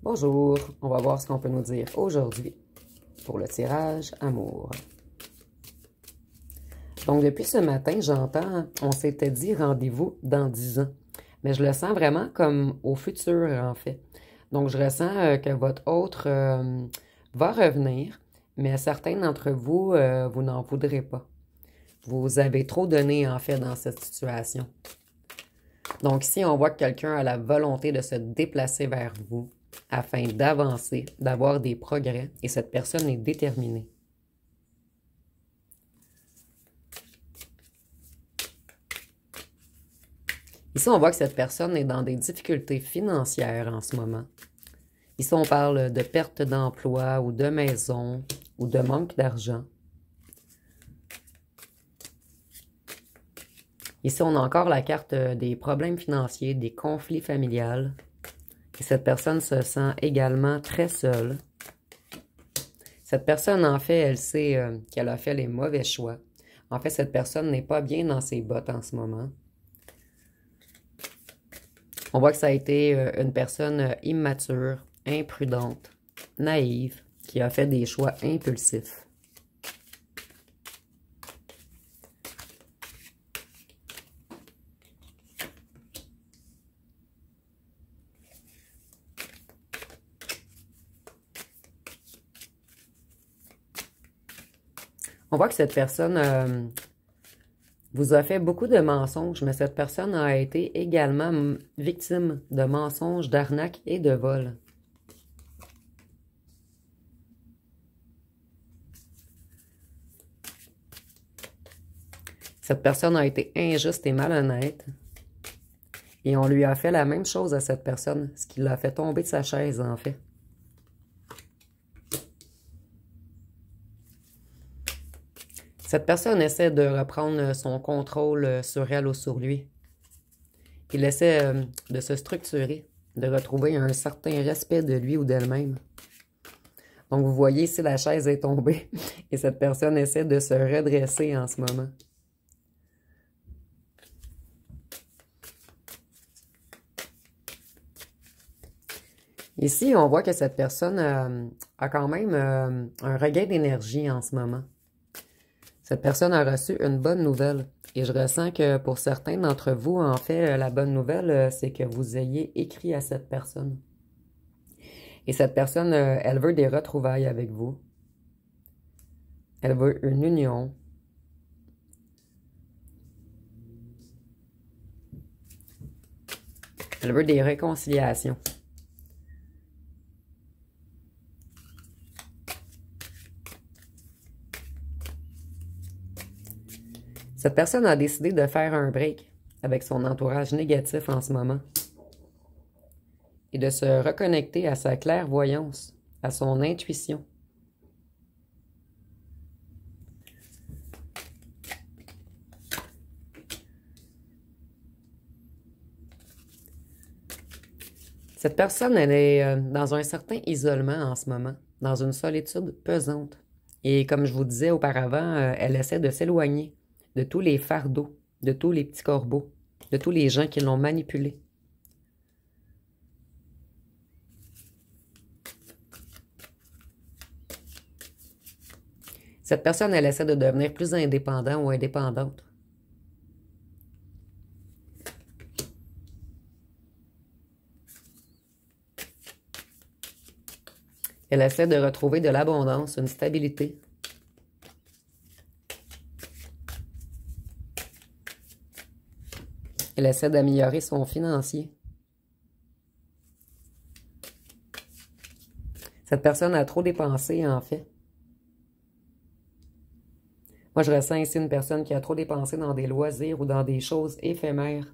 Bonjour, on va voir ce qu'on peut nous dire aujourd'hui pour le tirage amour. Donc, depuis ce matin, j'entends, on s'était dit rendez-vous dans 10 ans. Mais je le sens vraiment comme au futur, en fait. Donc, je ressens que votre autre va revenir, mais certains d'entre vous, vous n'en voudrez pas. Vous avez trop donné, en fait, dans cette situation. Donc, ici, on voit que quelqu'un a la volonté de se déplacer vers vous afin d'avancer, d'avoir des progrès, et cette personne est déterminée. Ici, on voit que cette personne est dans des difficultés financières en ce moment. Ici, on parle de perte d'emploi ou de maison ou de manque d'argent. Ici, on a encore la carte des problèmes financiers, des conflits familiales. Et cette personne se sent également très seule. Cette personne, en fait, elle sait qu'elle a fait les mauvais choix. En fait, cette personne n'est pas bien dans ses bottes en ce moment. On voit que ça a été une personne immature, imprudente, naïve, qui a fait des choix impulsifs. On voit que cette personne vous a fait beaucoup de mensonges, mais cette personne a été également victime de mensonges, d'arnaques et de vols. Cette personne a été injuste et malhonnête. Et on lui a fait la même chose à cette personne, ce qui l'a fait tomber de sa chaise, en fait. Cette personne essaie de reprendre son contrôle sur elle ou sur lui. Il essaie de se structurer, de retrouver un certain respect de lui ou d'elle-même. Donc, vous voyez, ici, la chaise est tombée et cette personne essaie de se redresser en ce moment. Ici, on voit que cette personne a quand même un regain d'énergie en ce moment. Cette personne a reçu une bonne nouvelle. Et je ressens que pour certains d'entre vous, en fait, la bonne nouvelle, c'est que vous ayez écrit à cette personne. Et cette personne, elle veut des retrouvailles avec vous. Elle veut une union. Elle veut des réconciliations. Cette personne a décidé de faire un break avec son entourage négatif en ce moment et de se reconnecter à sa clairvoyance, à son intuition. Cette personne, elle est dans un certain isolement en ce moment, dans une solitude pesante. Et comme je vous disais auparavant, elle essaie de s'éloigner de tous les fardeaux, de tous les petits corbeaux, de tous les gens qui l'ont manipulée. Cette personne, elle essaie de devenir plus indépendante ou indépendante. Elle essaie de retrouver de l'abondance, une stabilité. Elle essaie d'améliorer son financier. Cette personne a trop dépensé, en fait. Moi, je ressens ici une personne qui a trop dépensé dans des loisirs ou dans des choses éphémères.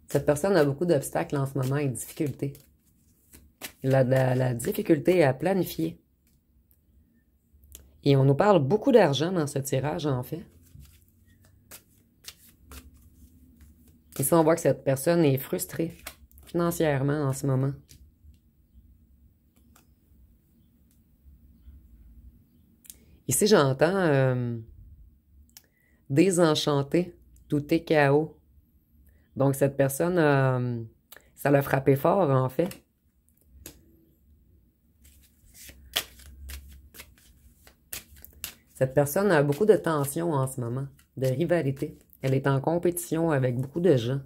Cette personne a beaucoup d'obstacles en ce moment et de difficultés. Elle a la difficulté à planifier. Et on nous parle beaucoup d'argent dans ce tirage, en fait. Ici, on voit que cette personne est frustrée financièrement en ce moment. Ici, j'entends désenchanté, tout est chaos. Donc, cette personne, ça l'a frappé fort, en fait. Cette personne a beaucoup de tension en ce moment, de rivalité. Elle est en compétition avec beaucoup de gens.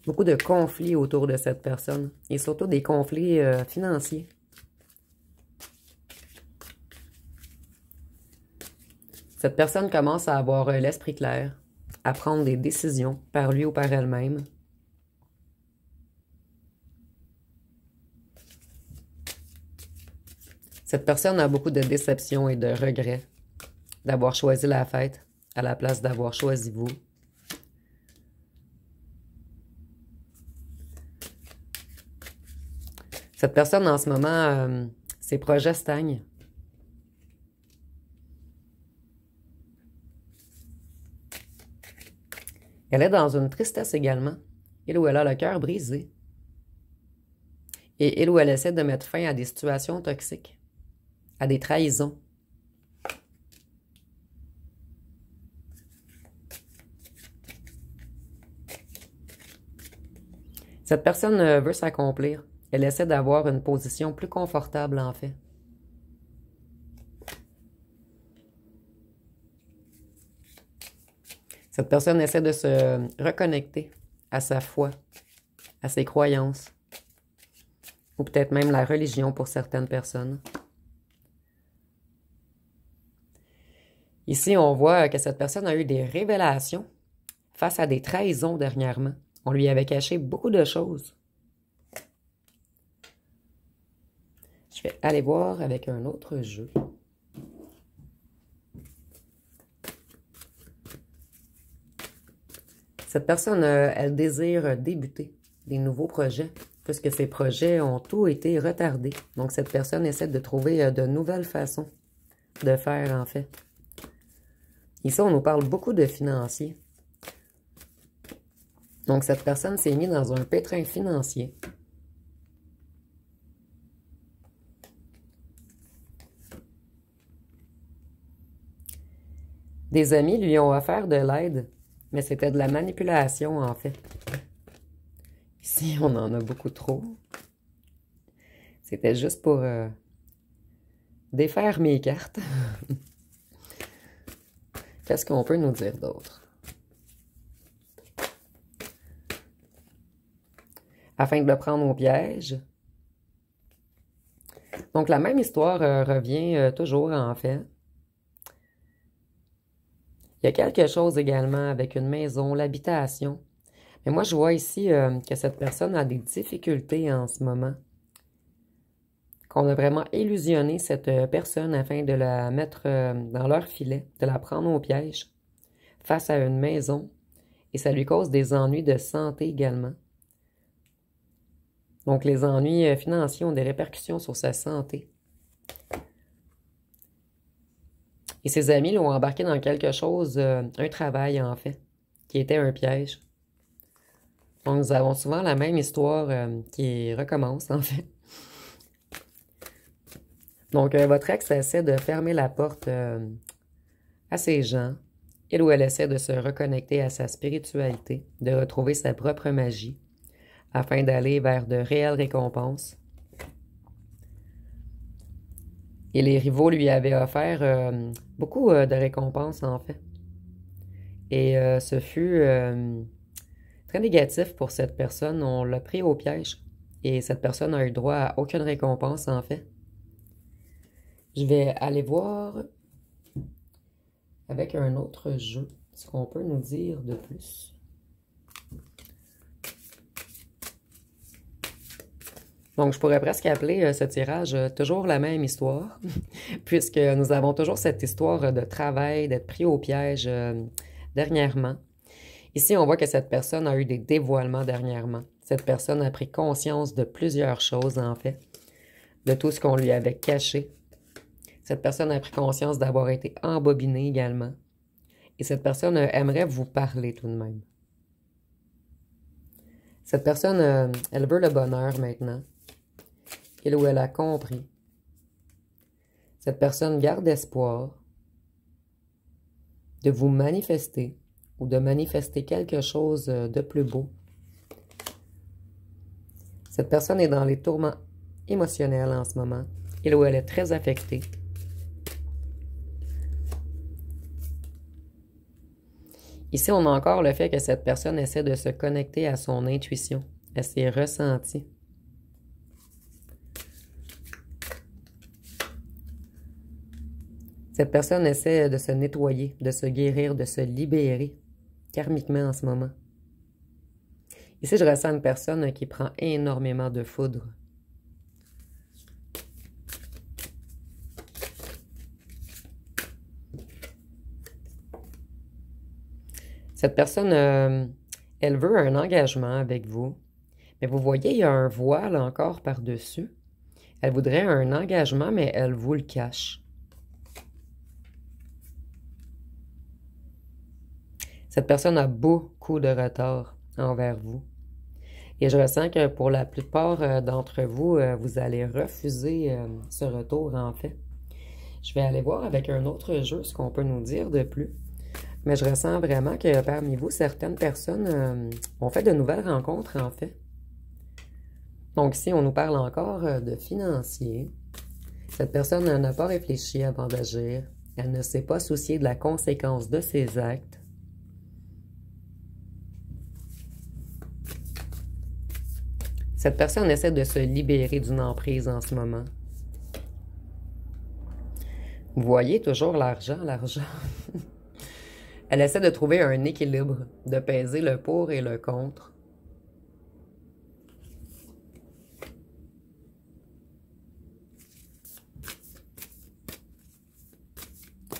Beaucoup de conflits autour de cette personne. Et surtout des conflits financiers. Cette personne commence à avoir l'esprit clair, à prendre des décisions par lui ou par elle-même. Cette personne a beaucoup de déceptions et de regrets d'avoir choisi la fête à la place d'avoir choisi vous. Cette personne, en ce moment, ses projets stagnent. Elle est dans une tristesse également. Elle ou elle a le cœur brisé. Et elle ou elle essaie de mettre fin à des situations toxiques, à des trahisons. Cette personne veut s'accomplir. Elle essaie d'avoir une position plus confortable, en fait. Cette personne essaie de se reconnecter à sa foi, à ses croyances, ou peut-être même la religion pour certaines personnes. Ici, on voit que cette personne a eu des révélations face à des trahisons dernièrement. On lui avait caché beaucoup de choses. Je vais aller voir avec un autre jeu. Cette personne, elle désire débuter des nouveaux projets, puisque ces projets ont tous été retardés. Donc, cette personne essaie de trouver de nouvelles façons de faire, en fait. Ici, on nous parle beaucoup de financiers. Donc, cette personne s'est mise dans un pétrin financier. Des amis lui ont offert de l'aide, mais c'était de la manipulation, en fait. Ici, on en a beaucoup trop. C'était juste pour défaire mes cartes. Qu'est-ce qu'on peut nous dire d'autre? Afin de le prendre au piège. Donc, la même histoire revient toujours, en fait. Il y a quelque chose également avec une maison, l'habitation. Mais moi, je vois ici que cette personne a des difficultés en ce moment. Qu'on a vraiment illusionné cette personne afin de la mettre dans leur filet, de la prendre au piège face à une maison. Et ça lui cause des ennuis de santé également. Donc, les ennuis financiers ont des répercussions sur sa santé. Et ses amis l'ont embarqué dans quelque chose, un travail en fait, qui était un piège. Donc, nous avons souvent la même histoire qui recommence en fait. Donc, votre ex essaie de fermer la porte à ces gens. Elle ou elle essaie de se reconnecter à sa spiritualité, de retrouver sa propre magie, afin d'aller vers de réelles récompenses. Et les rivaux lui avaient offert beaucoup de récompenses, en fait. Et ce fut très négatif pour cette personne. On l'a pris au piège. Et cette personne a eu droit à aucune récompense, en fait. Je vais aller voir avec un autre jeu ce qu'on peut nous dire de plus. Donc, je pourrais presque appeler ce tirage toujours la même histoire, puisque nous avons toujours cette histoire de travail, d'être pris au piège dernièrement. Ici, on voit que cette personne a eu des dévoilements dernièrement. Cette personne a pris conscience de plusieurs choses, en fait, de tout ce qu'on lui avait caché. Cette personne a pris conscience d'avoir été embobinée également. Et cette personne aimerait vous parler tout de même. Cette personne, elle veut le bonheur maintenant. Elle ou elle a compris. Cette personne garde espoir. de vous manifester ou de manifester quelque chose de plus beau. Cette personne est dans les tourments émotionnels en ce moment. Il ou elle est très affectée. Ici, on a encore le fait que cette personne essaie de se connecter à son intuition, à ses ressentis. Cette personne essaie de se nettoyer, de se guérir, de se libérer karmiquement en ce moment. Ici, je ressens une personne qui prend énormément de foudre. Cette personne, elle veut un engagement avec vous, mais vous voyez, il y a un voile encore par-dessus. Elle voudrait un engagement, mais elle vous le cache. Cette personne a beaucoup de retard envers vous. Et je ressens que pour la plupart d'entre vous, vous allez refuser ce retour, en fait. Je vais aller voir avec un autre jeu ce qu'on peut nous dire de plus. Mais je ressens vraiment que parmi vous, certaines personnes ont fait de nouvelles rencontres, en fait. Donc ici, on nous parle encore de financier. Cette personne n'a pas réfléchi avant d'agir. Elle ne s'est pas souciée de la conséquence de ses actes. Cette personne essaie de se libérer d'une emprise en ce moment. Vous voyez toujours l'argent, l'argent. Elle essaie de trouver un équilibre, de peser le pour et le contre.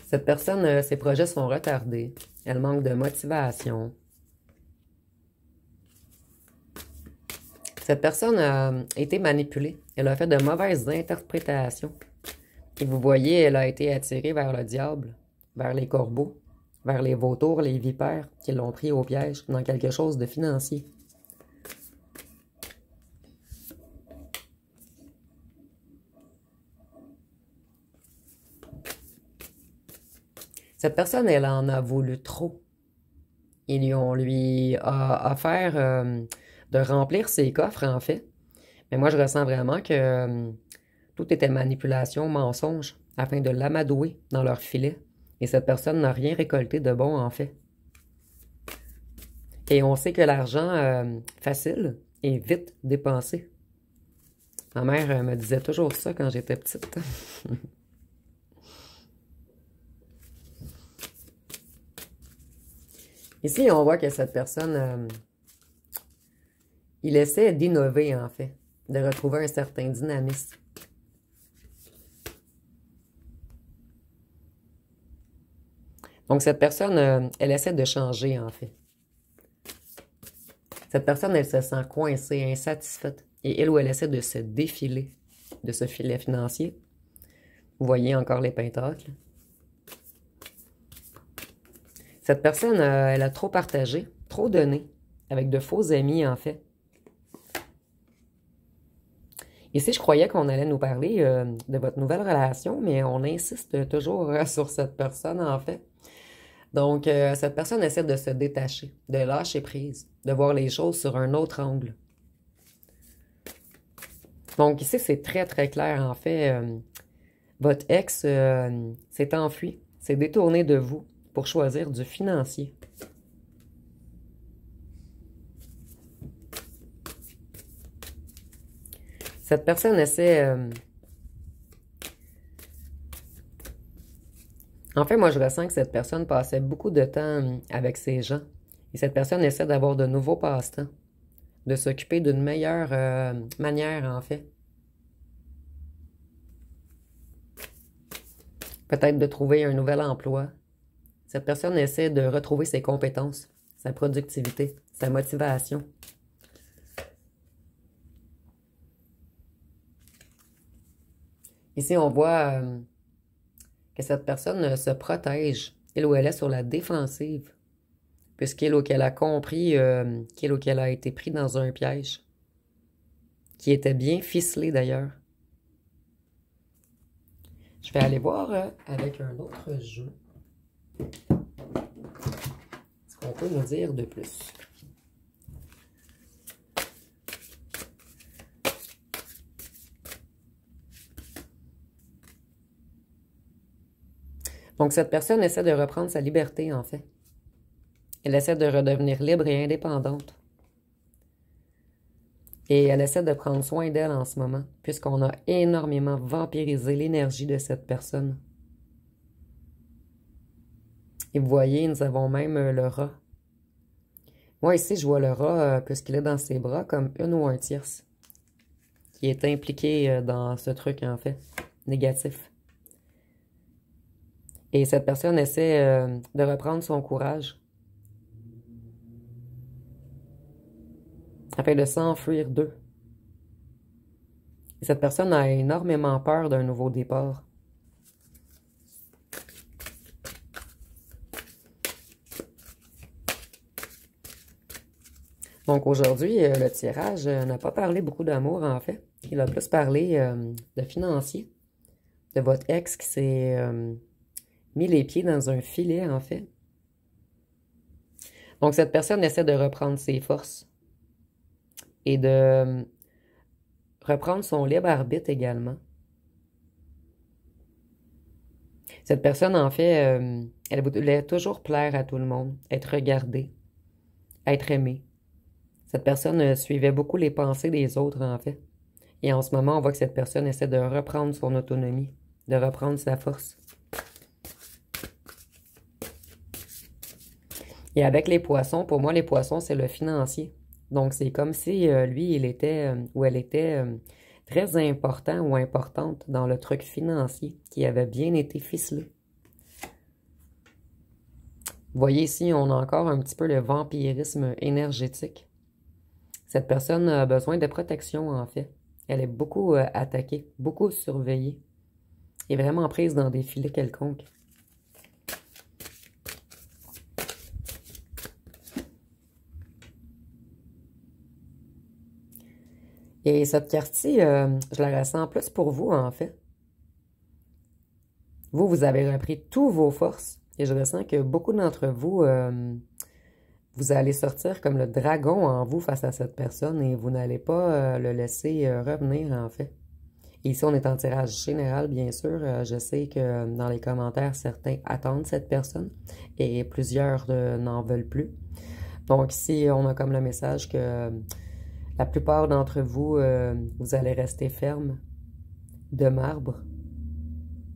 Cette personne, ses projets sont retardés. Elle manque de motivation. Cette personne a été manipulée. Elle a fait de mauvaises interprétations. Et vous voyez, elle a été attirée vers le diable, vers les corbeaux, vers les vautours, les vipères, qui l'ont pris au piège dans quelque chose de financier. Cette personne, elle en a voulu trop. On lui a offert de remplir ses coffres, en fait. Mais moi, je ressens vraiment que tout était manipulation, mensonge, afin de l'amadouer dans leur filet. Et cette personne n'a rien récolté de bon, en fait. Et on sait que l'argent facile est vite dépensé. Ma mère me disait toujours ça quand j'étais petite. Ici, on voit que cette personne, il essaie d'innover, en fait, de retrouver un certain dynamisme. Donc, cette personne, elle essaie de changer, en fait. Cette personne, elle se sent coincée, insatisfaite. Et elle ou elle essaie de se défiler de ce filet financier. Vous voyez encore les pentacles. Cette personne, elle a trop partagé, trop donné, avec de faux amis, en fait. Ici, je croyais qu'on allait nous parler de votre nouvelle relation, mais on insiste toujours sur cette personne, en fait. Donc, cette personne essaie de se détacher, de lâcher prise, de voir les choses sur un autre angle. Donc, ici, c'est très, très clair, en fait. Votre ex s'est enfui, s'est détourné de vous pour choisir du financier. Cette personne essaie... En fait, moi, je ressens que cette personne passait beaucoup de temps avec ces gens. Et cette personne essaie d'avoir de nouveaux passe-temps, de s'occuper d'une meilleure manière, en fait. Peut-être de trouver un nouvel emploi. Cette personne essaie de retrouver ses compétences, sa productivité, sa motivation. Ici, on voit que cette personne se protège, elle ou elle est sur la défensive, puisqu'elle ou qu'elle a compris qu'elle ou qu'elle a été pris dans un piège, qui était bien ficelé d'ailleurs. Je vais aller voir avec un autre jeu. peut nous dire de plus? Donc, cette personne essaie de reprendre sa liberté, en fait. Elle essaie de redevenir libre et indépendante. Et elle essaie de prendre soin d'elle en ce moment, puisqu'on a énormément vampirisé l'énergie de cette personne. Et vous voyez, nous avons même le rat. Moi, ici, je vois le rat, puisqu'il est dans ses bras, comme une ou un tierce, qui est impliqué dans ce truc, en fait, négatif. Et cette personne essaie de reprendre son courage, afin de s'enfuir d'eux. Et cette personne a énormément peur d'un nouveau départ. Donc aujourd'hui, le tirage n'a pas parlé beaucoup d'amour, en fait. Il a plus parlé de financier, de votre ex qui s'est mis les pieds dans un filet, en fait. Donc cette personne essaie de reprendre ses forces et de reprendre son libre arbitre également. Cette personne, en fait, elle voulait toujours plaire à tout le monde, être regardée, être aimée. Cette personne suivait beaucoup les pensées des autres, en fait. Et en ce moment, on voit que cette personne essaie de reprendre son autonomie, de reprendre sa force. Et avec les poissons, pour moi, les poissons, c'est le financier. Donc, c'est comme si lui, il était, ou elle était très important ou importante dans le truc financier, qui avait bien été ficelé. Vous voyez ici, on a encore un petit peu le vampirisme énergétique. Cette personne a besoin de protection, en fait. Elle est beaucoup attaquée, beaucoup surveillée, et vraiment prise dans des filets quelconques. Et cette carte-ci, je la ressens plus pour vous, en fait. Vous avez repris tous vos forces, et je ressens que beaucoup d'entre vous, vous allez sortir comme le dragon en vous face à cette personne, et vous n'allez pas le laisser revenir, en fait. Et ici, on est en tirage général, bien sûr. Je sais que dans les commentaires, certains attendent cette personne, et plusieurs n'en veulent plus. Donc ici, on a comme le message que la plupart d'entre vous, vous allez rester ferme, de marbre,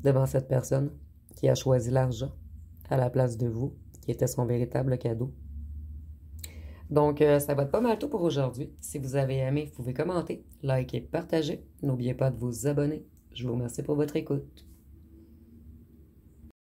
devant cette personne qui a choisi l'argent à la place de vous, qui était son véritable cadeau. Donc, ça va être pas mal tout pour aujourd'hui. Si vous avez aimé, vous pouvez commenter, liker, partager. N'oubliez pas de vous abonner. Je vous remercie pour votre écoute.